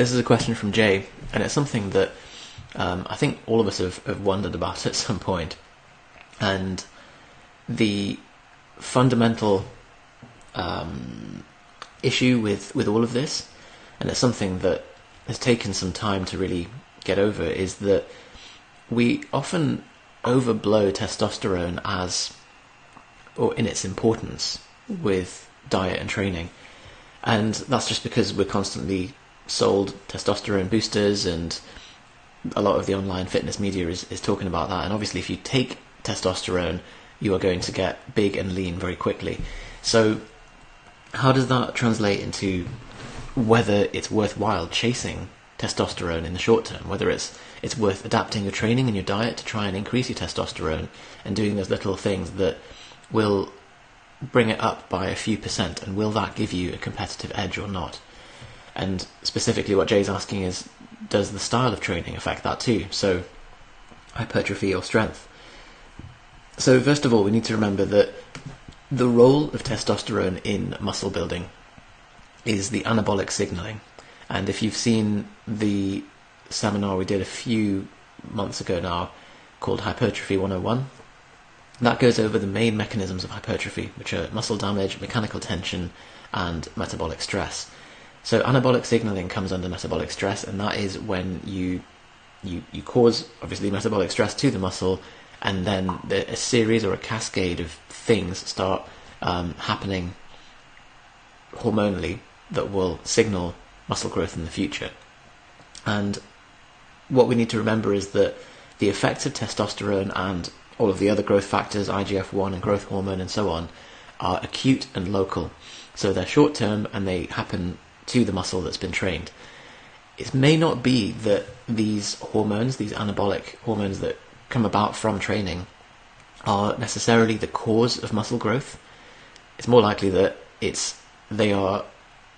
this is a question from Jay, and it's something that I think all of us have wondered about at some point. And the fundamental issue with all of this, and it's something that has taken some time to really get over, is that we often overblow testosterone or in its importance with diet and training. And that's just because we're constantly sold testosterone boosters, and a lot of the online fitness media is talking about that. And obviously if you take testosterone, you are going to get big and lean very quickly. So how does that translate into whether it's worthwhile chasing testosterone in the short term, whether it's worth adapting your training and your diet to try and increase your testosterone and doing those little things that will bring it up by a few percent, and will that give you a competitive edge or not? And specifically what Jay's asking is, does the style of training affect that too? So hypertrophy or strength. So first of all, we need to remember that the role of testosterone in muscle building is the anabolic signaling. And if you've seen the seminar we did a few months ago now called Hypertrophy 101, that goes over the main mechanisms of hypertrophy, which are muscle damage, mechanical tension, and metabolic stress. So anabolic signaling comes under metabolic stress, and that is when you cause, obviously, metabolic stress to the muscle, and then a series or a cascade of things start happening hormonally that will signal muscle growth in the future. And what we need to remember is that the effects of testosterone and all of the other growth factors, IGF-1 and growth hormone and so on, are acute and local. So they're short term and they happen to the muscle that's been trained. It may not be that these hormones, these anabolic hormones that come about from training, are necessarily the cause of muscle growth. It's more likely that they are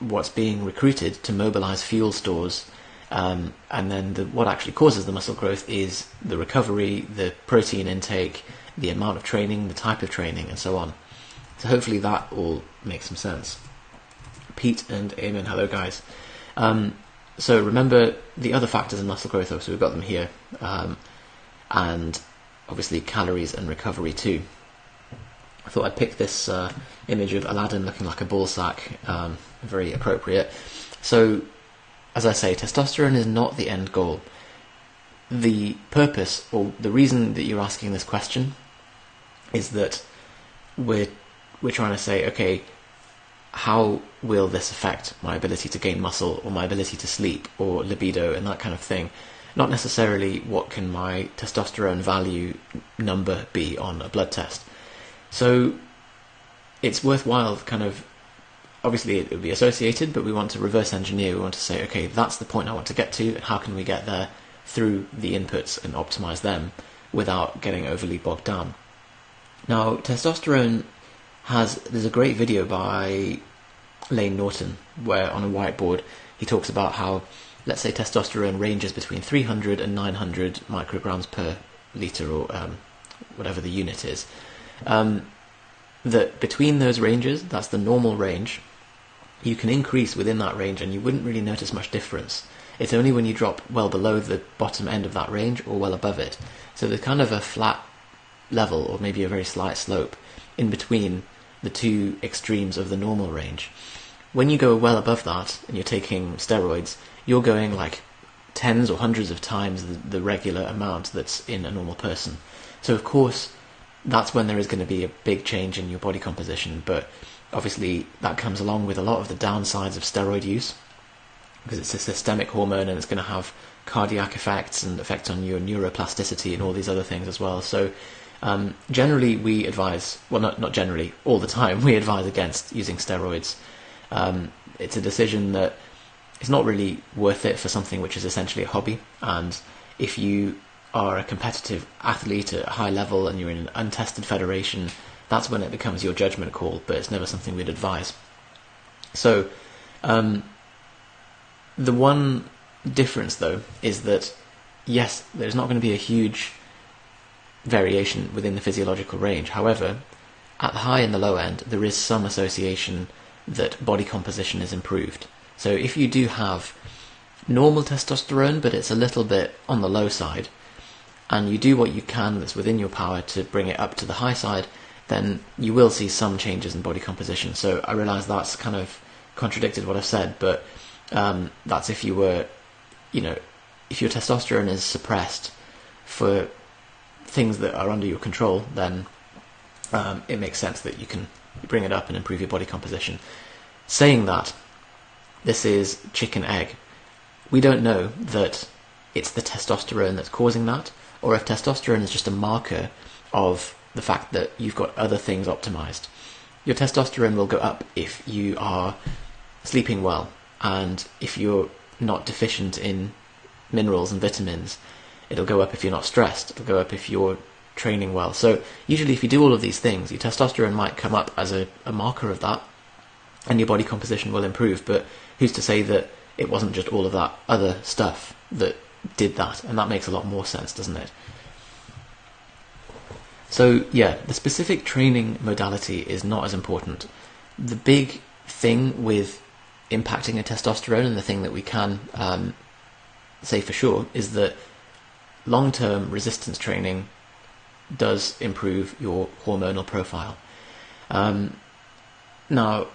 what's being recruited to mobilize fuel stores, and then what actually causes the muscle growth is the recovery, the protein intake, the amount of training, the type of training, and so on. So hopefully that all makes some sense. Pete and Eamon, hello guys. So remember the other factors in muscle growth, so we've got them here, and obviously calories and recovery too. I thought I'd pick this image of Aladdin looking like a ball sack, very appropriate. So, as I say, testosterone is not the end goal. The purpose, or the reason that you're asking this question, is that we're trying to say, okay, how will this affect my ability to gain muscle, or my ability to sleep, or libido, and that kind of thing? Not necessarily what can my testosterone value number be on a blood test. So it's worthwhile obviously it would be associated, but we want to reverse engineer. We want to say, okay, that's the point I want to get to, and how can we get there through the inputs and optimize them without getting overly bogged down. Now, testosterone there's a great video by Lane Norton where on a whiteboard he talks about how, let's say, testosterone ranges between 300 and 900 micrograms per litre, or whatever the unit is. That between those ranges, that's the normal range, you can increase within that range and you wouldn't really notice much difference. It's only when you drop well below the bottom end of that range or well above it. So there's kind of a flat level, or maybe a very slight slope, in between the two extremes of the normal range. When you go well above that and you're taking steroids, you're going like tens or hundreds of times the regular amount that's in a normal person. So of course, that's when there is going to be a big change in your body composition, but obviously that comes along with a lot of the downsides of steroid use, because it's a systemic hormone and it's going to have cardiac effects and effects on your neuroplasticity and all these other things as well. So generally we advise, well, not generally, all the time, we advise against using steroids. It's a decision that it's not really worth it for something which is essentially a hobby, and if you are a competitive athlete at a high level and you're in an untested federation, that's when it becomes your judgment call, but it's never something we'd advise. So the one difference though is that yes, there's not going to be a huge variation within the physiological range. However, at the high and the low end there is some association that body composition is improved. So if you do have normal testosterone, but it's a little bit on the low side, and you do what you can that's within your power to bring it up to the high side, then you will see some changes in body composition. So I realise that's kind of contradicted what I've said, but that's if you were, if your testosterone is suppressed for things that are under your control, then it makes sense that you can bring it up and improve your body composition. Saying that, this is chicken egg. We don't know that it's the testosterone that's causing that, or if testosterone is just a marker of the fact that you've got other things optimized. Your testosterone will go up if you are sleeping well, and if you're not deficient in minerals and vitamins. It'll go up if you're not stressed. It'll go up if you're training well. So usually if you do all of these things, your testosterone might come up as a marker of that, and your body composition will improve. But who's to say that it wasn't just all of that other stuff that did that? And that makes a lot more sense, doesn't it? So yeah, the specific training modality is not as important. The big thing with impacting a testosterone, and the thing that we can say for sure, is that long-term resistance training does improve your hormonal profile. Now,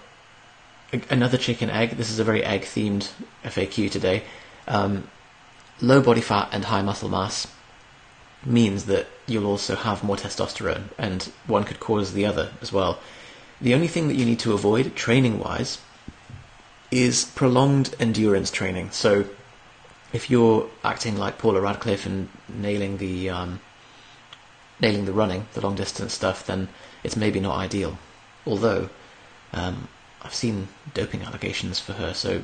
another chicken egg, this is a very egg-themed FAQ today. Low body fat and high muscle mass means that you'll also have more testosterone, and one could cause the other as well. The only thing that you need to avoid, training-wise, is prolonged endurance training. So if you're acting like Paula Radcliffe and nailing the running, the long distance stuff, then it's maybe not ideal. Although I've seen doping allegations for her, so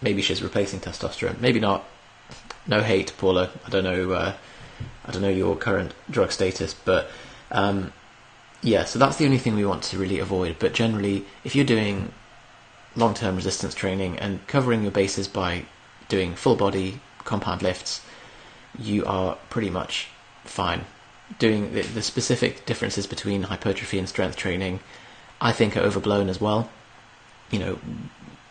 maybe she's replacing testosterone. Maybe not. No hate, Paula. I don't know your current drug status, but yeah. So that's the only thing we want to really avoid. But generally, if you're doing long-term resistance training and covering your bases by doing full body compound lifts, you are pretty much fine. Doing the specific differences between hypertrophy and strength training, I think, are overblown as well.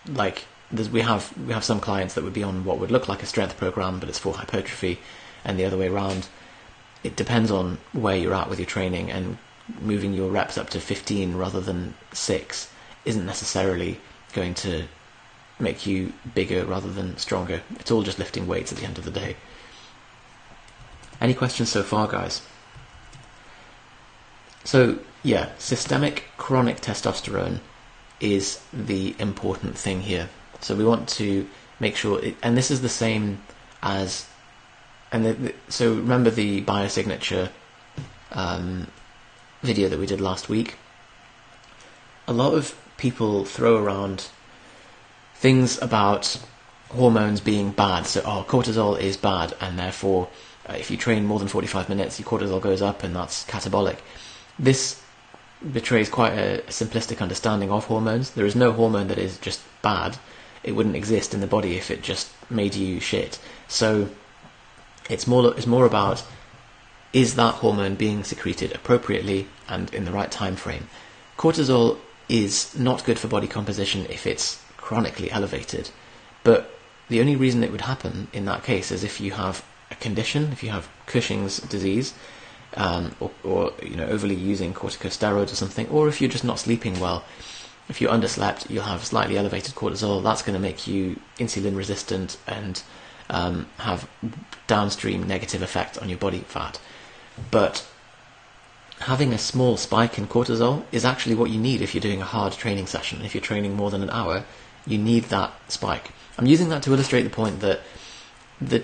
Like we have some clients that would be on what would look like a strength program, but it's for hypertrophy, and the other way around. It depends on where you're at with your training, and moving your reps up to 15 rather than 6 isn't necessarily going to make you bigger rather than stronger. It's all just lifting weights at the end of the day. Any questions so far, guys? So yeah, systemic chronic testosterone is the important thing here. So we want to make sure, and this is the same as, so remember the biosignature video that we did last week? A lot of people throw around things about hormones being bad. So, cortisol is bad, and therefore if you train more than 45 minutes, your cortisol goes up, and that's catabolic. This betrays quite a simplistic understanding of hormones. There is no hormone that is just bad. It wouldn't exist in the body if it just made you shit. So it's more about, is that hormone being secreted appropriately and in the right time frame? Cortisol is not good for body composition if it's chronically elevated, but the only reason it would happen in that case is if you have a condition, if you have Cushing's disease, or overly using corticosteroids or something, or if you're just not sleeping well. If you're underslept, you'll have slightly elevated cortisol. That's going to make you insulin resistant and have downstream negative effect on your body fat. But having a small spike in cortisol is actually what you need if you're doing a hard training session. If you're training more than an hour, you need that spike. I'm using that to illustrate the point that the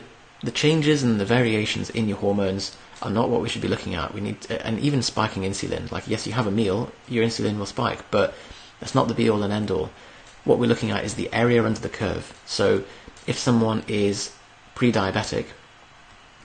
changes and the variations in your hormones are not what we should be looking at. We need and even spiking insulin. Like, yes, you have a meal, your insulin will spike, but that's not the be all and end all. What we're looking at is the area under the curve. So if someone is pre-diabetic,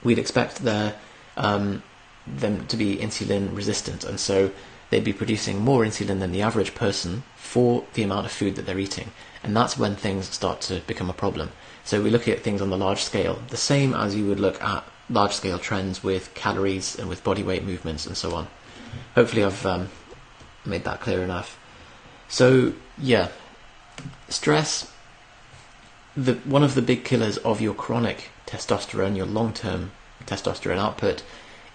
we'd expect them to be insulin resistant, and so they'd be producing more insulin than the average person for the amount of food that they're eating, and that's when things start to become a problem. So we look at things on the large scale, the same as you would look at large scale trends with calories and with body weight movements and so on. Hopefully I've made that clear enough. So yeah, stress one of the big killers of your chronic testosterone, your long-term testosterone output,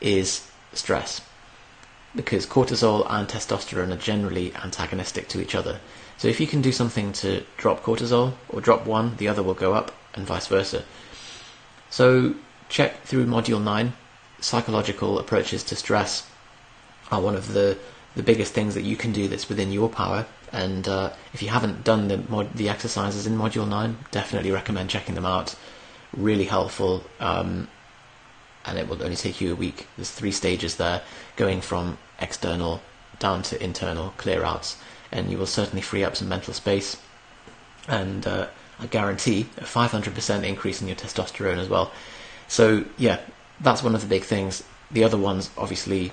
is stress, because cortisol and testosterone are generally antagonistic to each other. So if you can do something to drop cortisol, or drop one, the other will go up, and vice versa. So check through Module 9. Psychological approaches to stress are one of the biggest things that you can do that's within your power. And if you haven't done the exercises in Module 9, definitely recommend checking them out. Really helpful, and it will only take you a week. There's 3 stages there, going from external down to internal clear-outs, and you will certainly free up some mental space. And I guarantee a 500% increase in your testosterone as well. So yeah, that's one of the big things. The other ones, obviously,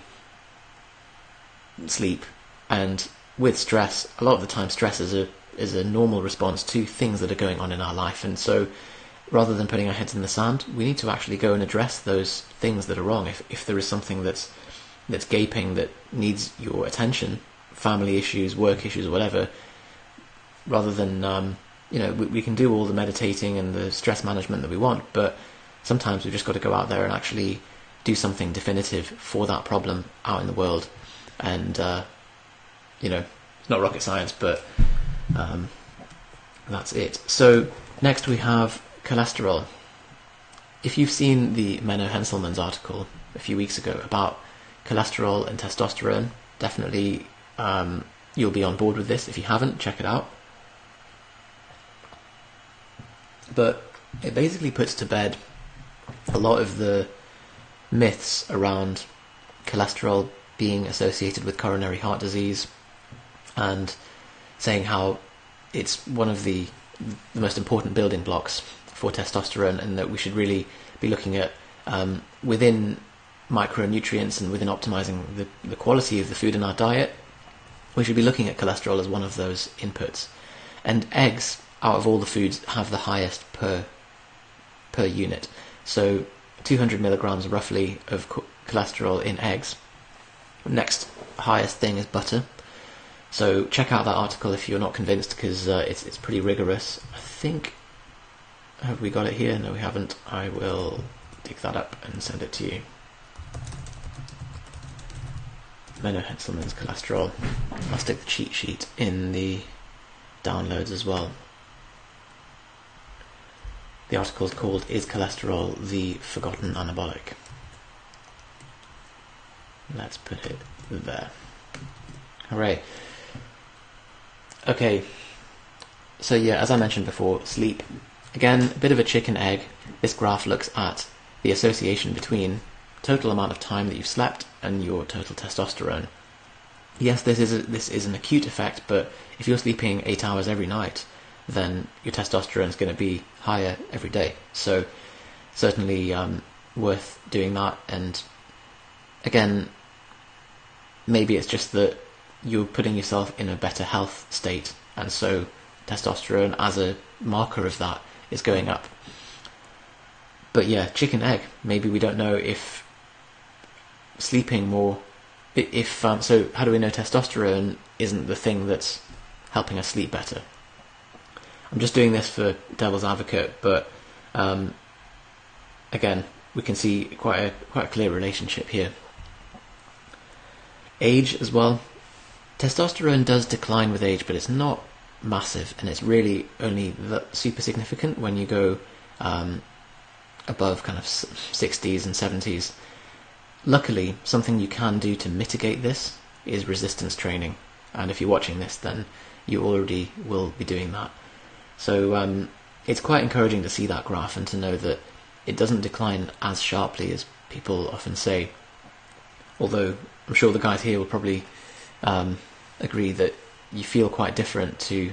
sleep. And with stress, a lot of the time stress is a normal response to things that are going on in our life. And so rather than putting our heads in the sand, we need to actually go and address those things that are wrong. If there is something that's gaping that needs your attention, family issues, work issues, whatever, rather than we can do all the meditating and the stress management that we want, but sometimes we've just got to go out there and actually do something definitive for that problem out in the world. And it's not rocket science, but that's it. So next we have cholesterol. If you've seen the Menno Henselmans article a few weeks ago about cholesterol and testosterone, definitely you'll be on board with this. If you haven't, check it out. But it basically puts to bed a lot of the myths around cholesterol being associated with coronary heart disease, and saying how it's one of the most important building blocks for testosterone, and that we should really be looking at within micronutrients and within optimizing the quality of the food in our diet, we should be looking at cholesterol as one of those inputs. And eggs, out of all the foods, have the highest per unit. So 200 milligrams roughly of cholesterol in eggs. Next highest thing is butter. So check out that article if you're not convinced, because it's pretty rigorous. I think, have we got it here? No, we haven't. I will dig that up and send it to you. Menno Henselmans cholesterol. I'll stick the cheat sheet in the downloads as well. The article is called "Is Cholesterol the Forgotten Anabolic?" Let's put it there. Hooray. Okay, so yeah, as I mentioned before, sleep. Again, a bit of a chicken egg. This graph looks at the association between total amount of time that you've slept and your total testosterone. Yes, this is an acute effect, but if you're sleeping 8 hours every night, then your testosterone is going to be higher every day. So certainly worth doing that. And again, maybe it's just that you're putting yourself in a better health state, and so testosterone as a marker of that is going up. But yeah, chicken egg. Maybe we don't know if sleeping more, so how do we know testosterone isn't the thing that's helping us sleep better? I'm just doing this for devil's advocate, but again, we can see quite a clear relationship here. Age as well. Testosterone does decline with age, but it's not massive, and it's really only super significant when you go above kind of 60s and 70s. Luckily, something you can do to mitigate this is resistance training, and if you're watching this, then you already will be doing that. So it's quite encouraging to see that graph and to know that it doesn't decline as sharply as people often say. Although I'm sure the guys here will probably agree that you feel quite different to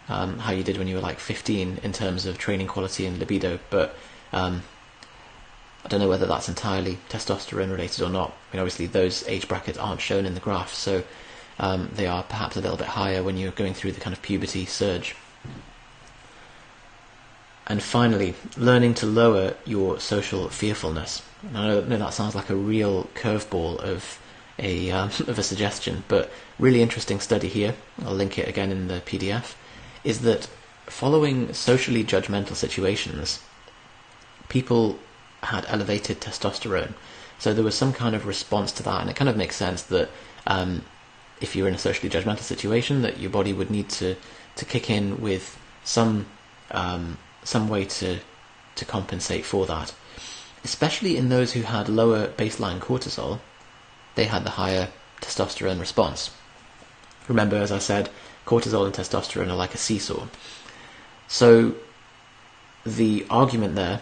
how you did when you were like 15 in terms of training quality and libido, but I don't know whether that's entirely testosterone related or not. I mean, obviously those age brackets aren't shown in the graph, so they are perhaps a little bit higher when you're going through the kind of puberty surge. And finally, learning to lower your social fearfulness. I know that sounds like a real curveball of a suggestion, but really interesting study here, I'll link it again in the PDF, is that following socially judgmental situations, people had elevated testosterone. So there was some kind of response to that, and it kind of makes sense that if you're in a socially judgmental situation, that your body would need to kick in with some way to compensate for that. Especially in those who had lower baseline cortisol, they had the higher testosterone response. Remember, as I said, cortisol and testosterone are like a seesaw. So the argument there,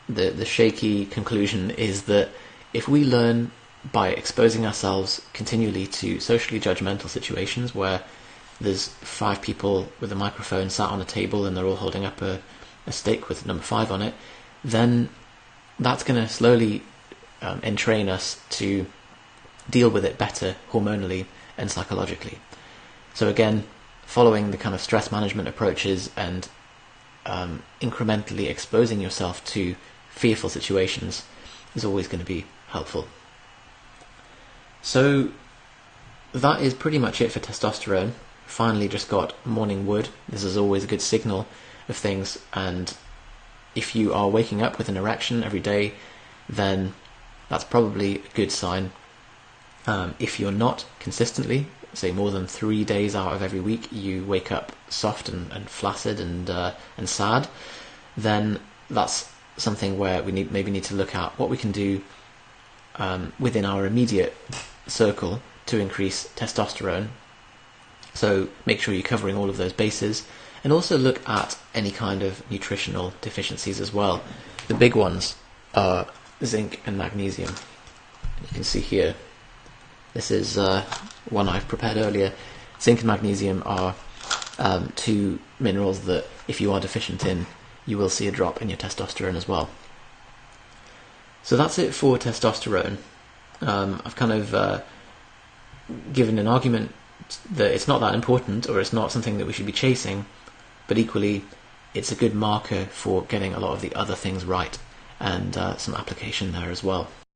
the shaky conclusion, is that if we learn by exposing ourselves continually to socially judgmental situations where there's 5 people with a microphone sat on a table and they're all holding up a stick with number 5 on it, then that's going to slowly entrain us to deal with it better hormonally and psychologically. So again, following the kind of stress management approaches and incrementally exposing yourself to fearful situations is always going to be helpful. So that is pretty much it for testosterone. Finally just got morning wood. This is always a good signal of things, and if you are waking up with an erection every day, then that's probably a good sign. If you're not consistently, say more than 3 days out of every week, you wake up soft and flaccid and sad, then that's something where we maybe need to look at what we can do within our immediate circle to increase testosterone. So make sure you're covering all of those bases, and also look at any kind of nutritional deficiencies as well. The big ones are zinc and magnesium. You can see here, this is one I've prepared earlier. Zinc and magnesium are 2 minerals that if you are deficient in, you will see a drop in your testosterone as well. So that's it for testosterone. I've kind of given an argument that it's not that important, or it's not something that we should be chasing, but equally it's a good marker for getting a lot of the other things right, and some application there as well.